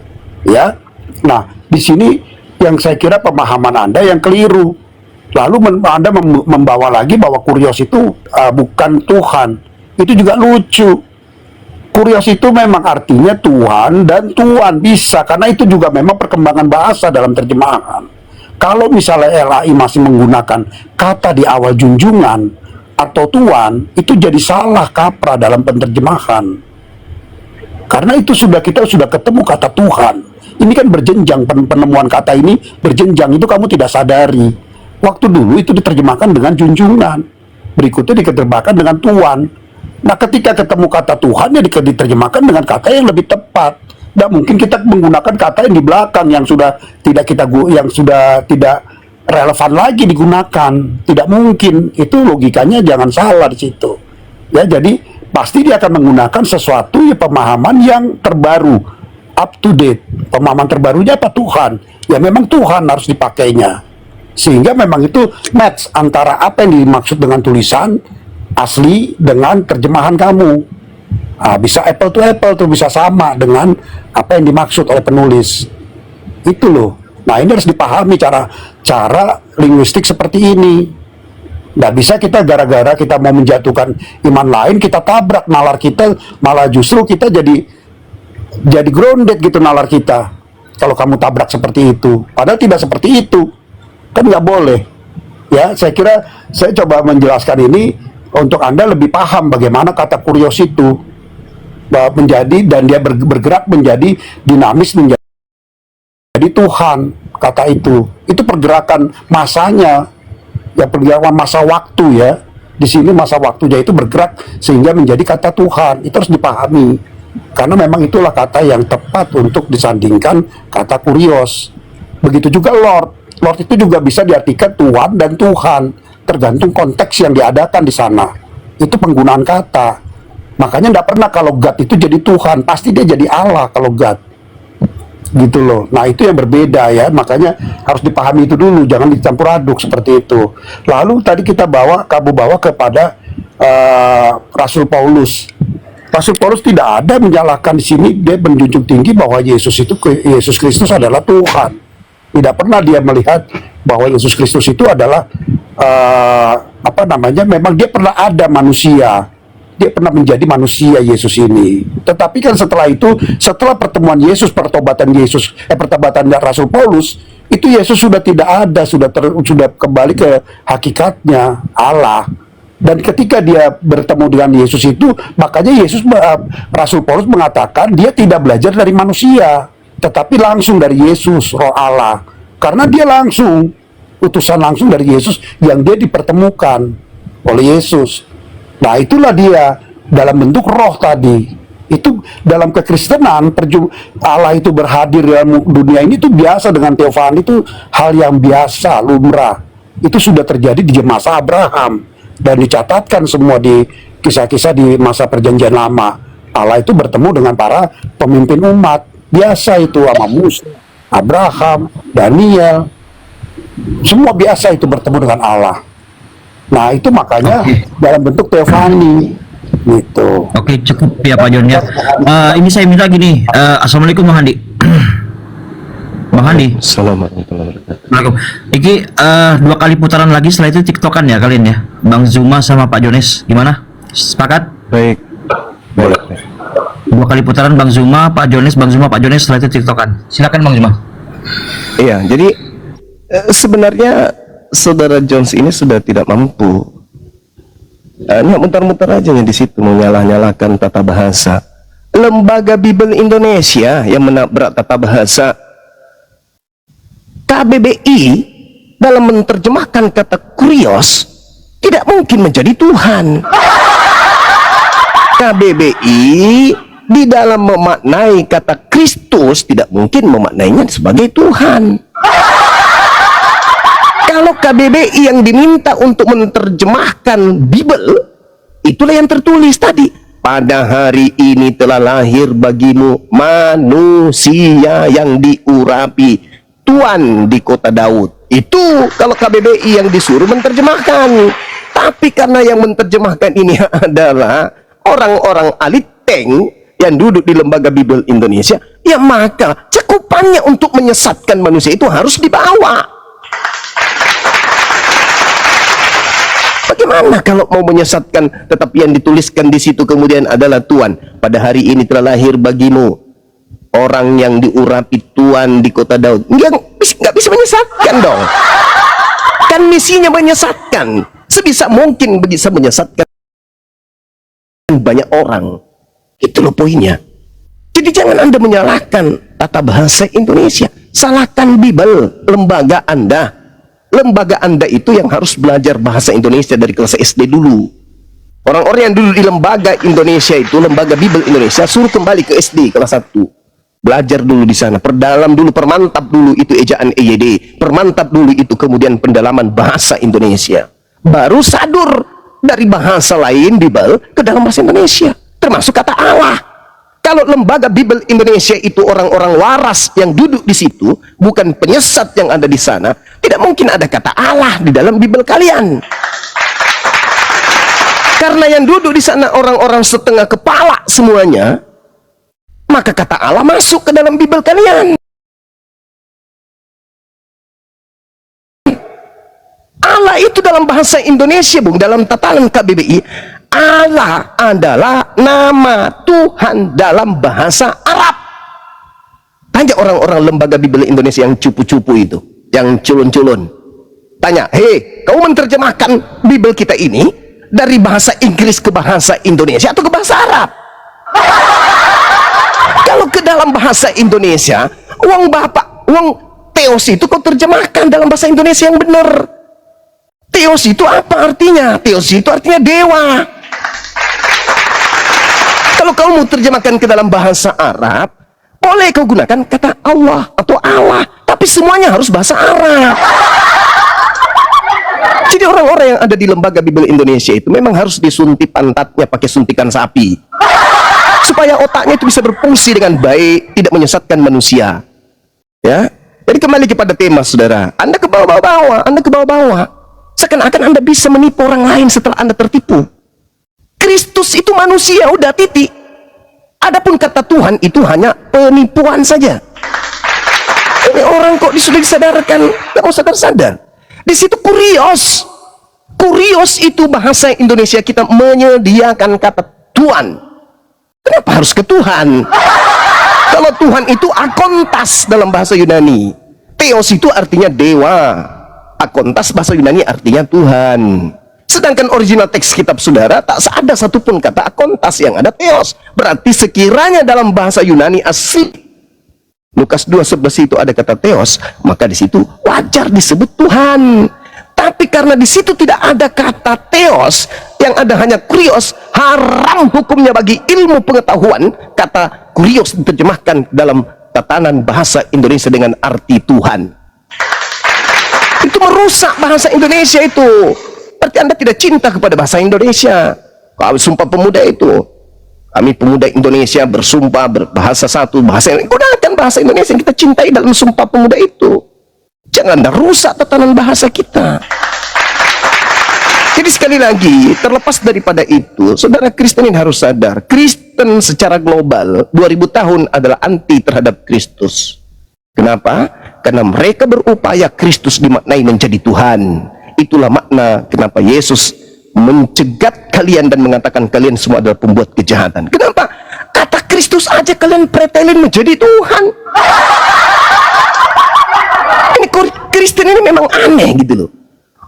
Ya. Nah, di sini yang saya kira pemahaman Anda yang keliru. Lalu Anda membawa lagi bahwa kurios itu bukan Tuhan. Itu juga lucu. Kurios itu memang artinya Tuhan dan Tuhan, bisa, karena itu juga memang perkembangan bahasa dalam terjemahan. Kalau misalnya LAI masih menggunakan kata di awal junjungan atau Tuhan, itu jadi salah kaprah dalam penerjemahan. Karena itu kita sudah ketemu kata Tuhan. Ini kan berjenjang, penemuan kata ini berjenjang, itu kamu tidak sadari. Waktu dulu itu diterjemahkan dengan junjungan, berikutnya diterjemahkan dengan Tuhan. Nah, ketika ketemu kata Tuhan, ya diterjemahkan dengan kata yang lebih tepat. Tidak mungkin kita menggunakan kata yang di belakang yang sudah tidak relevan lagi digunakan. Tidak mungkin. Itu logikanya jangan salah di situ. Ya, jadi pasti dia akan menggunakan sesuatu ya, pemahaman yang terbaru, up to date. Pemahaman terbarunya apa? Tuhan. Ya memang Tuhan harus dipakainya. Sehingga memang itu match antara apa yang dimaksud dengan tulisan asli dengan terjemahan kamu. Bisa apple to apple tuh, bisa sama dengan apa yang dimaksud oleh penulis. Itu loh. Nah, ini harus dipahami cara linguistik seperti ini. Nggak bisa kita gara-gara kita mau menjatuhkan iman lain, kita tabrak nalar kita, malah justru kita jadi grounded gitu nalar kita. Kalau kamu tabrak seperti itu, padahal tidak seperti itu. Kan nggak boleh. Ya, saya kira saya coba menjelaskan ini untuk Anda lebih paham bagaimana kata kurios itu menjadi, dan dia bergerak menjadi dinamis, menjadi Tuhan. Kata itu pergerakan masanya, ya pergerakan masa waktu ya. Di sini masa waktunya itu bergerak sehingga menjadi kata Tuhan. Itu harus dipahami. Karena memang itulah kata yang tepat untuk disandingkan kata kurios. Begitu juga Lord. Lord itu juga bisa diartikan Tuhan dan Tuhan, tergantung konteks yang diadakan di sana. Itu penggunaan kata. Makanya tidak pernah kalau God itu jadi Tuhan, pasti dia jadi Allah kalau God. Gitu loh. Nah, itu yang berbeda ya. Makanya harus dipahami itu dulu, jangan dicampur aduk seperti itu. Lalu tadi kamu bawa kepada Rasul Paulus. Rasul Paulus tidak ada menyalahkan di sini, dia menjunjung tinggi bahwa Yesus Kristus adalah Tuhan. Tidak pernah dia melihat bahwa Yesus Kristus itu adalah memang dia pernah ada manusia. Dia pernah menjadi manusia Yesus ini. Tetapi kan setelah itu, setelah pertemuan Yesus, pertobatan Rasul Paulus, itu Yesus sudah tidak ada, sudah kembali ke hakikatnya Allah. Dan ketika dia bertemu dengan Yesus itu, makanya Rasul Paulus mengatakan dia tidak belajar dari manusia, tetapi langsung dari Yesus, Roh Allah. Karena dia langsung, utusan langsung dari Yesus yang dia dipertemukan oleh Yesus. Nah, itulah dia dalam bentuk roh tadi. Itu dalam kekristenan, Allah itu berhadir dalam dunia ini itu biasa, dengan teofani itu hal yang biasa, lumrah. Itu sudah terjadi di masa Abraham dan dicatatkan semua di kisah-kisah di masa perjanjian lama. Allah itu bertemu dengan para pemimpin umat. Biasa itu sama Musa, Abraham, Daniel, semua biasa itu bertemu dengan Allah. Nah, itu makanya dalam bentuk teofani gitu. Oke, cukup ya Pak John ya. Ini saya minta gini, Assalamualaikum Bang Handi. Bang Handi. Assalamualaikum. Iki 2 kali putaran lagi, setelah itu TikTokan ya kalian ya, Bang Zuma sama Pak Jones, gimana? Sepakat? Baik. Boleh. 2 kali putaran Bang Zuma, Pak Jones, Bang Zuma, Pak Jones, setelah itu TikTokan. Silakan Bang Zuma. Iya, jadi sebenarnya Saudara Jones ini sudah tidak mampu. Hanya muter-muter aja di situ menyalah-nyalahkan tata bahasa. Lembaga Bible Indonesia yang menabrak tata bahasa. KBBI dalam menerjemahkan kata kurios tidak mungkin menjadi Tuhan. KBBI di dalam memaknai kata Kristus tidak mungkin memaknainya sebagai Tuhan. Kalau KBBI yang diminta untuk menerjemahkan Bible, itulah yang tertulis tadi. Pada hari ini telah lahir bagimu manusia yang diurapi, Tuan di kota Daud. Itu kalau KBBI yang disuruh menerjemahkan. Tapi karena yang menerjemahkan ini adalah orang-orang aliteng yang duduk di Lembaga Bible Indonesia, ya maka cakupannya untuk menyesatkan manusia itu harus dibawa. Bagaimana kalau mau menyesatkan, tetapi yang dituliskan di situ kemudian adalah Tuhan. Pada hari ini telah lahir bagimu orang yang diurapi, Tuhan di kota Daud. Nggak bisa menyesatkan dong. Kan misinya menyesatkan. Sebisa mungkin bisa menyesatkan banyak orang. Itu loh poinnya. Jadi jangan Anda menyalahkan tata bahasa Indonesia. Salahkan Bible, lembaga Anda. Lembaga Anda itu yang harus belajar bahasa Indonesia dari kelas SD dulu. Orang-orang yang dulu di lembaga Indonesia itu, Lembaga Bible Indonesia, suruh kembali ke SD kelas 1. Belajar dulu di sana, perdalam dulu, permantap dulu itu ejaan EYD, permantap dulu itu kemudian pendalaman bahasa Indonesia. Baru sadur dari bahasa lain Bible ke dalam bahasa Indonesia, termasuk kata Allah. Kalau lembaga Bible Indonesia itu orang-orang waras yang duduk di situ, bukan penyesat yang ada di sana, tidak mungkin ada kata Allah di dalam Bible kalian. Karena yang duduk di sana orang-orang setengah kepala semuanya, maka kata Allah masuk ke dalam Bible kalian. Allah itu dalam bahasa Indonesia, Bung, dalam tatanan KBBI, Allah adalah nama Tuhan dalam bahasa Arab. Tanya orang-orang lembaga Bible Indonesia yang cupu-cupu itu, yang culun-culun. Tanya, hei, kau menerjemahkan Bible kita ini dari bahasa Inggris ke bahasa Indonesia atau ke bahasa Arab? Kalau ke dalam bahasa Indonesia, uang Theos itu kau terjemahkan dalam bahasa Indonesia yang benar. Theos itu apa artinya? Theos itu artinya dewa. Kalau kau mau terjemahkan ke dalam bahasa Arab, boleh kau gunakan kata Allah atau Allah, tapi semuanya harus bahasa Arab. Jadi orang-orang yang ada di lembaga Bible Indonesia itu memang harus disuntik pantatnya pakai suntikan sapi, supaya otaknya itu bisa berfungsi dengan baik, tidak menyesatkan manusia. Ya, jadi kembali kepada tema, saudara. Anda ke bawah-bawah, Anda ke bawah-bawah. Seakan-akan Anda bisa menipu orang lain setelah Anda tertipu. Kristus itu manusia, udah titik. Adapun kata Tuhan itu hanya penipuan saja. Ini orang kok sudah disadarkan, nggak mau sadar-sadar. Di situ kurios. Kurios itu bahasa Indonesia kita menyediakan kata Tuhan. Kenapa harus ke Tuhan? Kalau Tuhan itu akontas dalam bahasa Yunani. Theos itu artinya dewa. Akontas bahasa Yunani artinya Tuhan. Sedangkan original teks kitab saudara tak ada satupun kata akontas, yang ada theos. Berarti sekiranya dalam bahasa Yunani asli Lukas 2:11 itu ada kata theos, maka di situ wajar disebut Tuhan. Tapi karena di situ tidak ada kata theos, yang ada hanya kurios, haram hukumnya bagi ilmu pengetahuan kata kurios diterjemahkan dalam tatanan bahasa Indonesia dengan arti Tuhan. Itu merusak bahasa Indonesia itu. Berarti Anda tidak cinta kepada bahasa Indonesia. Kalau Sumpah Pemuda itu, kami pemuda Indonesia bersumpah berbahasa satu bahasa yang gunakan bahasa Indonesia yang kita cintai dalam Sumpah Pemuda itu. Jangan Anda rusak tatanan bahasa kita. Jadi sekali lagi, terlepas daripada itu, saudara Kristen ini harus sadar, Kristen secara global 2000 tahun adalah anti terhadap Kristus. Kenapa? Karena mereka berupaya Kristus dimaknai menjadi Tuhan. Itulah makna kenapa Yesus mencegat kalian dan mengatakan kalian semua adalah pembuat kejahatan. Kenapa? Kata Kristus aja kalian pretelin menjadi Tuhan. Ini Kristen ini memang aneh gitu loh.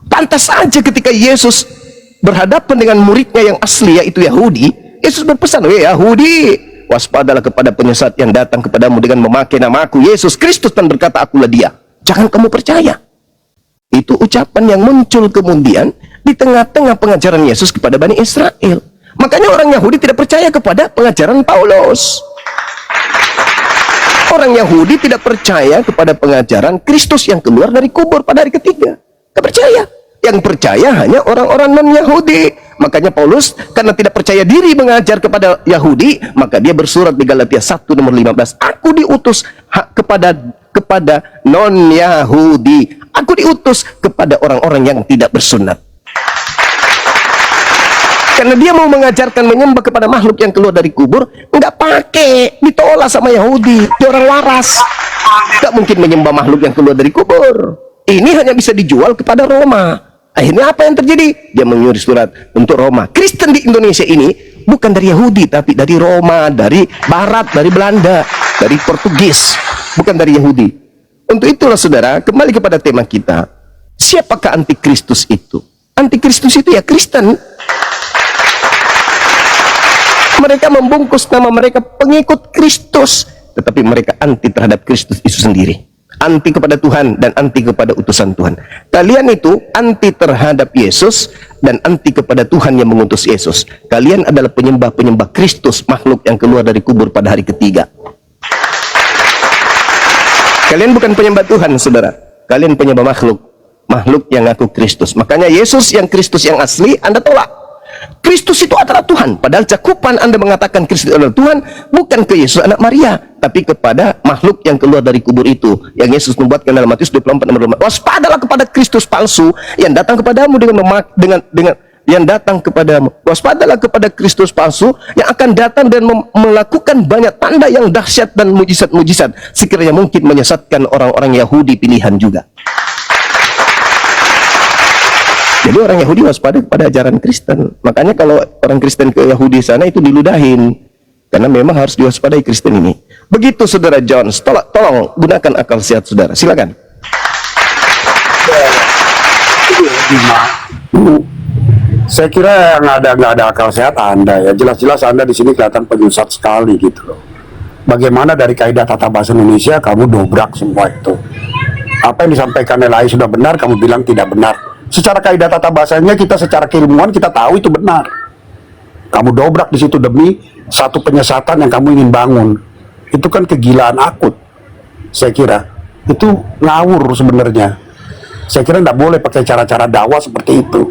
Pantas saja ketika Yesus berhadapan dengan muridnya yang asli, yaitu Yahudi, Yesus berpesan, "Weh Yahudi, waspadalah kepada penyesat yang datang kepadamu dengan memakai namaku Yesus Kristus dan berkata akulah dia. Jangan kamu percaya." Itu ucapan yang muncul kemudian di tengah-tengah pengajaran Yesus kepada Bani Israel. Makanya orang Yahudi tidak percaya kepada pengajaran Paulus. Orang Yahudi tidak percaya kepada pengajaran Kristus yang keluar dari kubur pada hari ketiga. Tidak percaya. Yang percaya hanya orang-orang non-Yahudi. Makanya Paulus karena tidak percaya diri mengajar kepada Yahudi, maka dia bersurat di Galatia 1 nomor 15, aku diutus kepada non-Yahudi. Aku diutus kepada orang-orang yang tidak bersunat. Karena dia mau mengajarkan menyembah kepada makhluk yang keluar dari kubur, nggak pakai, ditolak sama Yahudi. Dia orang waras, nggak mungkin menyembah makhluk yang keluar dari kubur. Ini hanya bisa dijual kepada Roma. Akhirnya apa yang terjadi? Dia mengirim surat untuk Roma. Kristen di Indonesia ini bukan dari Yahudi, tapi dari Roma, dari Barat, dari Belanda, dari Portugis, bukan dari Yahudi. Untuk itulah saudara, kembali kepada tema kita. Siapakah antikristus itu? Antikristus itu ya Kristen. Mereka membungkus nama mereka pengikut Kristus, tetapi mereka anti terhadap Kristus itu sendiri. Anti kepada Tuhan dan anti kepada utusan Tuhan. Kalian itu anti terhadap Yesus dan anti kepada Tuhan yang mengutus Yesus. Kalian adalah penyembah-penyembah Kristus, makhluk yang keluar dari kubur pada hari ketiga. Kalian bukan penyembah Tuhan, saudara. Kalian penyembah makhluk, makhluk yang ngaku Kristus. Makanya Yesus yang Kristus yang asli Anda tolak. Kristus itu adalah Tuhan, padahal cakupan Anda mengatakan Kristus adalah Tuhan bukan ke Yesus anak Maria, tapi kepada makhluk yang keluar dari kubur itu, yang Yesus membuatkan dalam Matius 24 nomor 5. Waspadalah kepada Kristus palsu yang datang kepadamu yang datang kepadamu. Waspadalah kepada Kristus palsu yang akan datang dan melakukan banyak tanda yang dahsyat dan mujizat-mujizat, sekiranya mungkin menyesatkan orang-orang Yahudi pilihan juga. Jadi orang Yahudi waspada kepada ajaran Kristen. Makanya kalau orang Kristen ke Yahudi sana itu diludahin, karena memang harus diwaspadai Kristen ini. Begitu Saudara John, tolong gunakan akal sehat Saudara, silakan. Saya kira nggak ada akal sehat Anda ya. Jelas-jelas Anda di sini kelihatan penyesat sekali gitu loh. Bagaimana dari kaidah tata bahasa Indonesia kamu dobrak semua itu. Apa yang disampaikan Elai sudah benar, kamu bilang tidak benar. Secara kaidah tata bahasanya kita secara keilmuan kita tahu itu benar. Kamu dobrak di situ demi satu penyesatan yang kamu ingin bangun. Itu kan kegilaan akut. Saya kira itu ngawur sebenarnya. Saya kira tidak boleh pakai cara-cara dakwah seperti itu.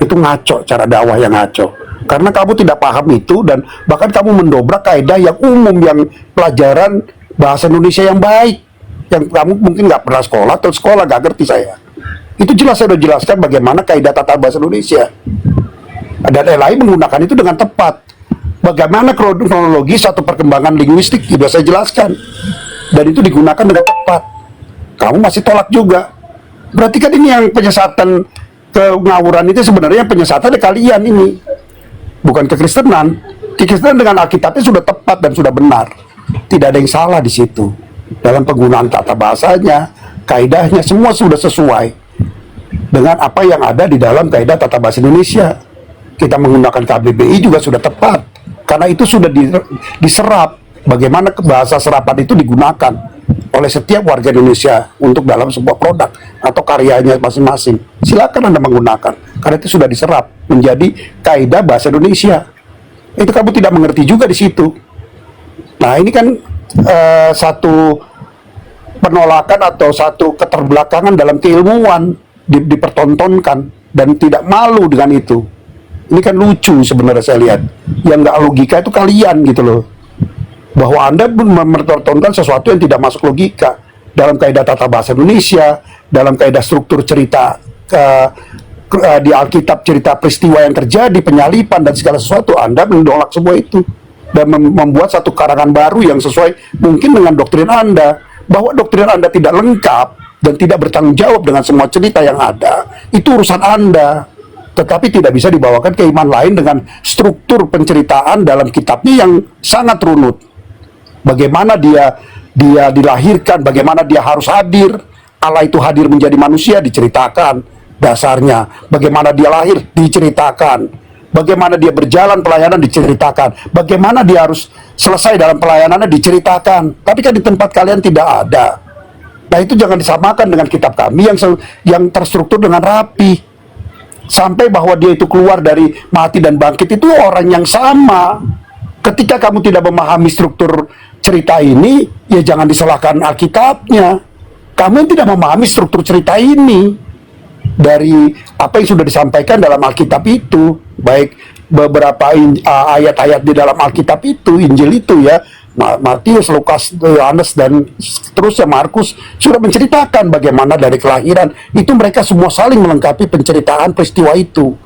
Itu ngaco, cara dakwah yang ngaco. Karena kamu tidak paham itu dan bahkan kamu mendobrak kaidah yang umum, yang pelajaran bahasa Indonesia yang baik, yang kamu mungkin nggak pernah sekolah atau sekolah nggak ngerti saya. Itu jelas saya sudah jelaskan bagaimana kaidah tata bahasa Indonesia. Dan LAI menggunakan itu dengan tepat. Bagaimana kronologi satu perkembangan linguistik sudah saya jelaskan. Dan itu digunakan dengan tepat. Kamu masih tolak juga. Berarti kan ini yang penyesatan, kengawuran itu sebenarnya penyesatan kalian ini. Bukan kekristenan. Kekristenan dengan Alkitabnya sudah tepat dan sudah benar. Tidak ada yang salah di situ. Dalam penggunaan tata bahasanya, kaidahnya semua sudah sesuai dengan apa yang ada di dalam kaidah tata bahasa Indonesia. Kita menggunakan KBBI juga sudah tepat, karena itu sudah diserap bagaimana bahasa serapan itu digunakan oleh setiap warga Indonesia untuk dalam sebuah produk atau karyanya masing-masing. Silakan Anda menggunakan, karena itu sudah diserap menjadi kaidah bahasa Indonesia. Itu kamu tidak mengerti juga di situ. Nah ini kan satu penolakan atau satu keterbelakangan dalam keilmuan dipertontonkan dan tidak malu dengan itu. Ini kan lucu sebenarnya saya lihat. Yang nggak logika itu kalian gitu loh. Bahwa Anda mempertontonkan sesuatu yang tidak masuk logika dalam kaidah tata bahasa Indonesia, dalam kaidah struktur cerita di Alkitab, cerita peristiwa yang terjadi, penyalipan dan segala sesuatu. Anda menolak semua itu dan membuat satu karangan baru yang sesuai mungkin dengan doktrin Anda. Bahwa doktrin Anda tidak lengkap dan tidak bertanggung jawab dengan semua cerita yang ada, itu urusan Anda. Tetapi tidak bisa dibawakan ke iman lain dengan struktur penceritaan dalam kitabnya yang sangat runut. Bagaimana dia dilahirkan, bagaimana dia harus hadir, Allah itu hadir menjadi manusia diceritakan dasarnya. Bagaimana dia lahir diceritakan. Bagaimana dia berjalan pelayanan diceritakan. Bagaimana dia harus selesai dalam pelayanannya diceritakan. Tapi kan di tempat kalian tidak ada. Nah itu jangan disamakan dengan kitab kami yang terstruktur dengan rapi. Sampai bahwa dia itu keluar dari mati dan bangkit itu orang yang sama. Ketika kamu tidak memahami struktur cerita ini, ya jangan disalahkan Alkitabnya. Kamu yang tidak memahami struktur cerita ini dari apa yang sudah disampaikan dalam Alkitab itu, baik beberapa ayat-ayat di dalam Alkitab itu, Injil itu ya, Matius, Lukas, Yohanes dan seterusnya Markus sudah menceritakan bagaimana dari kelahiran itu mereka semua saling melengkapi penceritaan peristiwa itu.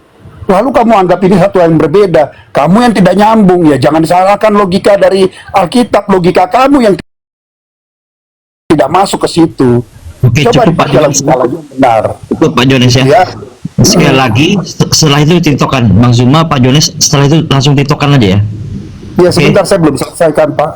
Lalu kamu anggap ini satu yang berbeda, kamu yang tidak nyambung, ya jangan disalahkan logika dari Alkitab, logika kamu yang tidak masuk ke situ. Oke, coba cukup Pak Jones. Benar. Cukup Pak Jones ya. Sekali lagi, setelah itu tiktokan Bang Zuma, Pak Jones, setelah itu langsung tiktokan aja ya. Ya sebentar, saya belum selesaikan Pak.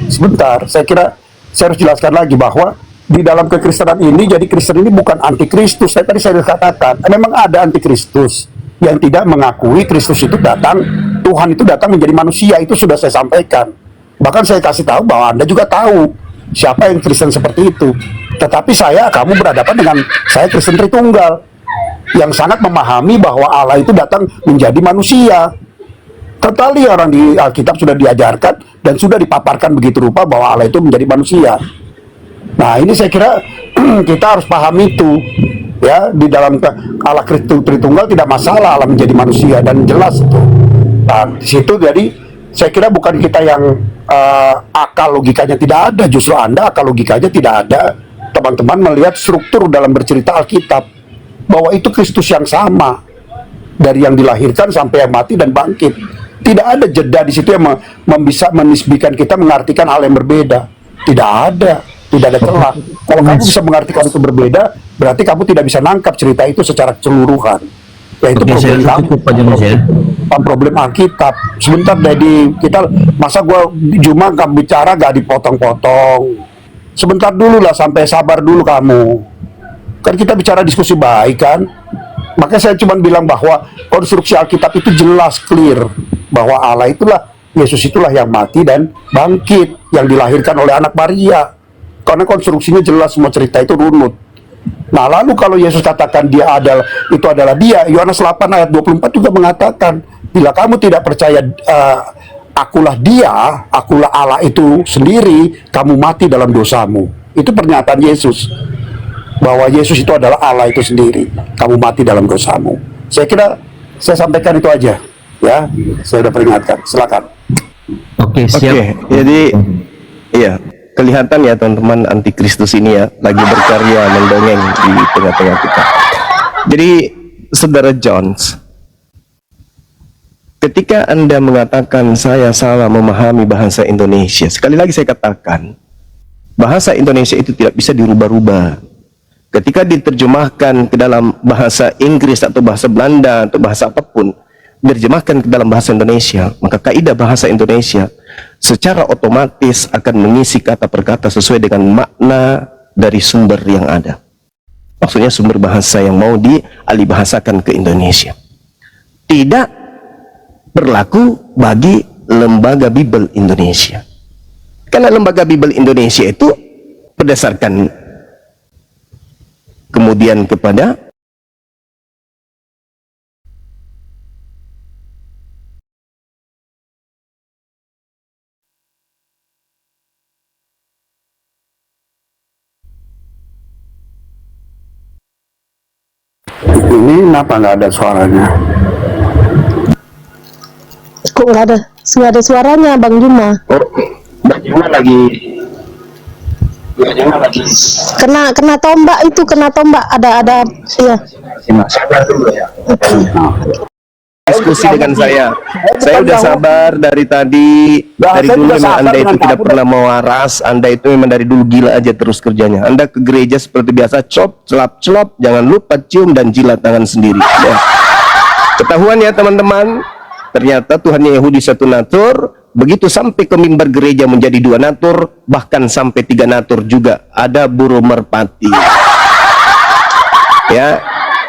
Sebentar, saya kira saya harus jelaskan lagi bahwa di dalam kekristenan ini, jadi Kristen ini bukan antikristus. Tadi saya katakan, memang ada antikristus yang tidak mengakui Kristus itu datang, Tuhan itu datang menjadi manusia. Itu sudah saya sampaikan. Bahkan saya kasih tahu bahwa Anda juga tahu siapa yang Kristen seperti itu. Tetapi kamu berhadapan dengan saya Kristen Tritunggal yang sangat memahami bahwa Allah itu datang menjadi manusia. Totali orang di Alkitab sudah diajarkan dan sudah dipaparkan begitu rupa bahwa Allah itu menjadi manusia. Nah ini saya kira kita harus paham itu. Ya, di dalam Allah Kristus Tritunggal tidak masalah Allah menjadi manusia, dan jelas itu. Nah, di situ jadi saya kira bukan kita yang akal logikanya tidak ada, justru Anda akal logikanya tidak ada. Teman-teman melihat struktur dalam bercerita Alkitab bahwa itu Kristus yang sama dari yang dilahirkan sampai yang mati dan bangkit. Tidak ada jeda di situ yang bisa menisbikan kita mengartikan hal yang berbeda. Tidak ada celah. Kalau kamu bisa mengartikan itu berbeda, berarti kamu tidak bisa nangkap cerita itu secara keseluruhan. Ya itu problem kamu, problem Alkitab. Sebentar dari kita, masa gua cuma kamu bicara gak dipotong-potong. Sebentar dulu lah, sampai sabar dulu kamu. Kan kita bicara diskusi baik kan. Makanya saya cuma bilang bahwa konstruksi Alkitab itu jelas, clear, bahwa Allah itulah, Yesus itulah yang mati dan bangkit, yang dilahirkan oleh anak Maria. Karena konstruksinya jelas, semua cerita itu runut. Nah, lalu kalau Yesus katakan itu adalah dia, Yohanes 8 ayat 24 juga mengatakan, bila kamu tidak percaya akulah dia, akulah Allah itu sendiri, kamu mati dalam dosamu. Itu pernyataan Yesus, bahwa Yesus itu adalah Allah itu sendiri, kamu mati dalam dosamu. Saya kira saya sampaikan itu aja, ya. Saya sudah peringatkan. Silakan. Oke, siap. Oke, jadi iya, kelihatan ya teman-teman, antikristus ini ya lagi berkarya mendongeng di tengah-tengah kita. Jadi saudara Jones, ketika Anda mengatakan saya salah memahami bahasa Indonesia, sekali lagi saya katakan, bahasa Indonesia itu tidak bisa dirubah-rubah. Ketika diterjemahkan ke dalam bahasa Inggris atau bahasa Belanda atau bahasa apapun, diterjemahkan ke dalam bahasa Indonesia, maka kaidah bahasa Indonesia secara otomatis akan mengisi kata per kata sesuai dengan makna dari sumber yang ada. Maksudnya sumber bahasa yang mau dialihbahasakan ke Indonesia. Tidak berlaku bagi Lembaga Bible Indonesia. Karena Lembaga Bible Indonesia itu berdasarkan kemudian kepada Ini kenapa nggak ada suaranya? Kok nggak ada suaranya, Bang Juma? Bang Juma lagi Kena tombak itu, kena tombak. Ada iya. sabar dulu ya. diskusi dengan saya. Saya udah sabar dari tadi, dari dulu memang Anda itu tidak pernah mau waras, Anda itu memang dari dulu gila aja terus kerjanya. Anda ke gereja seperti biasa, celap, jangan lupa cium dan jilat tangan sendiri. Ya. Ketahuan ya teman-teman, ternyata Tuhannya Yahudi satu natur, begitu sampai ke mimbar gereja menjadi dua natur, bahkan sampai tiga natur juga. Ada burung merpati. Ya,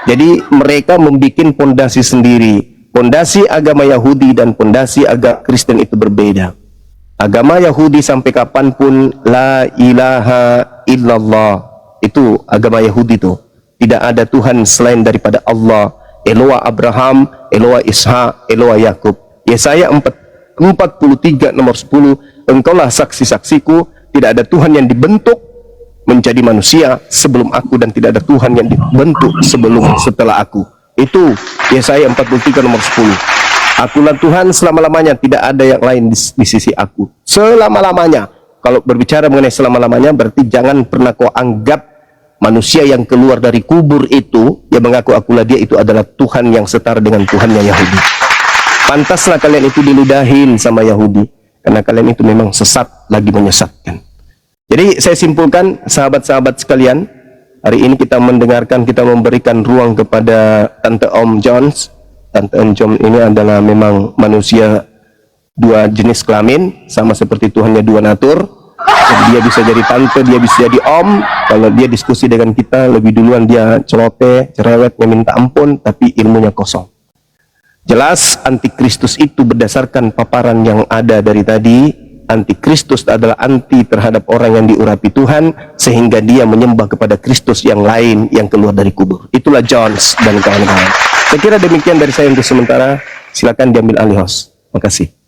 jadi mereka membuat pondasi sendiri. Pondasi agama Yahudi dan pondasi agama Kristen itu berbeda. Agama Yahudi sampai kapanpun la ilaha illallah, itu agama Yahudi itu. Tidak ada Tuhan selain daripada Allah. Eloa Abraham, Eloa Ishak, Eloa Yakub. Yesaya 43 nomor 10, engkaulah saksi-saksiku, tidak ada Tuhan yang dibentuk menjadi manusia sebelum aku, dan tidak ada Tuhan yang dibentuk setelah aku. Itu Yesaya 43 nomor 10. Akulah Tuhan selama-lamanya, tidak ada yang lain di sisi aku. Selama-lamanya. Kalau berbicara mengenai selama-lamanya, berarti jangan pernah kau anggap manusia yang keluar dari kubur itu, yang mengaku akulah dia, itu adalah Tuhan yang setara dengan Tuhannya Yahudi. Pantaslah kalian itu diludahin sama Yahudi, karena kalian itu memang sesat lagi menyesatkan. Jadi saya simpulkan, sahabat-sahabat sekalian, hari ini kita mendengarkan, kita memberikan ruang kepada Tante Om Jones. Tante Om Jones ini adalah memang manusia dua jenis kelamin, sama seperti Tuhannya dua natur. Jadi dia bisa jadi tante, dia bisa jadi om. Kalau dia diskusi dengan kita, lebih duluan dia celoteh, cerewet, minta ampun, tapi ilmunya kosong. Jelas antikristus itu berdasarkan paparan yang ada dari tadi. Antikristus adalah anti terhadap orang yang diurapi Tuhan, sehingga dia menyembah kepada Kristus yang lain yang keluar dari kubur. Itulah Jones dan kawan-kawan. Saya kira demikian dari saya untuk sementara. Silakan diambil alih host. Terima kasih.